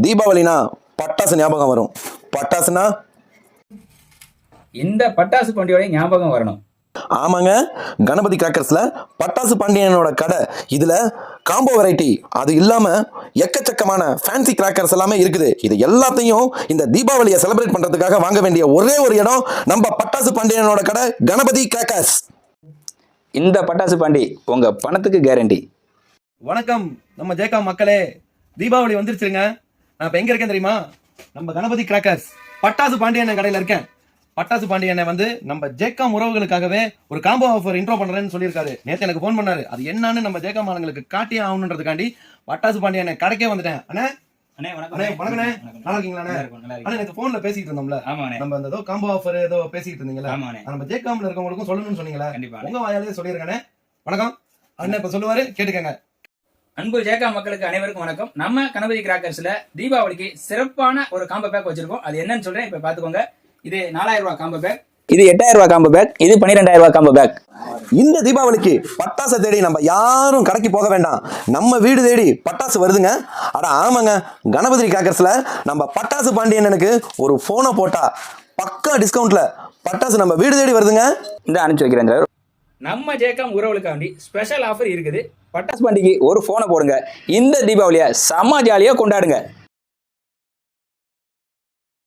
தீபாவளினா பட்டாசு ஞாபகம் வரும். பட்டாசுனா இந்த பட்டாசு பண்டிகையோட ஞாபகம் வரணும். ஆமாங்க, கணபதி கிராக்கர்ஸ்ல பட்டாசு பாண்டியனோட கடை. இதுல காம்போ வெரைட்டி, அது இல்லாம எக்கச்சக்கமான ஃபேன்சி கிராக்கர்ஸ் எல்லாமே இருக்குது. இது எல்லாத்தையும் இந்த தீபாவளியை செலிப்ரேட் பண்றதுக்காக வாங்க வேண்டிய ஒரே ஒரு இடம் நம்ம பட்டாசு பாண்டியனோட கடை கணபதி கிராக்கர்ஸ். இந்த பட்டாசு பாண்டி உங்க பணத்துக்கு கேரண்டி. வணக்கம் நம்ம ஜேகா மக்களே, தீபாவளி வந்துருச்சுங்க. நான் இப்போ எங்க இருக்கேன் தெரியுமா? நம்ம கணபதி கிராக்கர்ஸ் பட்டாசு பாண்டியன் கடையில் இருக்கேன். பட்டாசு பாண்டியனை வந்து நம்ம ஜேகாம் உறவுகளுக்காகவே ஒரு காம்போ ஆஃபர் இன்ட்ரோ பண்றேன்னு சொல்லியிருக்காரு. நேற்று எனக்கு ஃபோன் பண்ணாரு. அது என்னன்னு நம்ம ஜேகாம் ஆளுங்களுக்கு காட்டியே ஆகணுன்றதுக்காண்டி பட்டாசு பாண்டியனை கடைக்கே வந்துட்டேன். அண்ணே வணக்கண்ணே, நல்லா இருக்கீங்களா? எனக்கு போன்ல பேசிட்டு இருந்தோம்ல, நம்ம ஏதோ காம்போ ஆஃபர் ஏதோ பேசிட்டு இருந்தீங்களா, நம்ம ஜேகாம்ல இருக்கவங்களுக்கும் சொல்லணும்னு சொன்னீங்களா? உங்க வாயாலே சொல்லிருக்கேன். வணக்கம் அண்ணன், இப்ப சொல்லுவாரு, கேட்டுக்கங்க. அன்பு ஜேகா மக்களுக்கு அனைவருக்கும் வணக்கம். நம்ம கணபதி கிராக்கர்ஸ்ல தீபாவளிக்கு சிறப்பான ஒரு காம்போ பேக் வச்சிருக்கோம். அது என்னன்னு சொல்றேன், இப்ப பாத்துக்கோங்க. இது 4000 ரூபாய் காம்போ பேக், இது 8000 ரூபாய் காம்போ பேக், இது 12000 ரூபாய் காம்போ பேக். இந்த தீபாவளிக்கு பட்டாசை தேடி நம்ம யாரும் கடைக்கு போக வேண்டாம், நம்ம வீடு தேடி பட்டாசு வருதுங்க. அட ஆமாங்க, கணபதி கிராக்கர்ஸ்ல நம்ம பட்டாசு பாண்டியனுக்கு ஒரு போனை போட்டா பக்கா டிஸ்கவுண்ட்ல பட்டாசு நம்ம வீடு தேடி வருதுங்க. இந்த அனுப்பிச்சு வைக்கிறேன். நம்ம ஜேகாம் உறவுகளுக்காண்டி ஸ்பெஷல் ஆஃபர் இருக்குது. பட்டாசு பண்டிகை ஒரு போனை போடுங்க, இந்த தீபாவளியை செம்ம ஜாலியா கொண்டாடுங்க.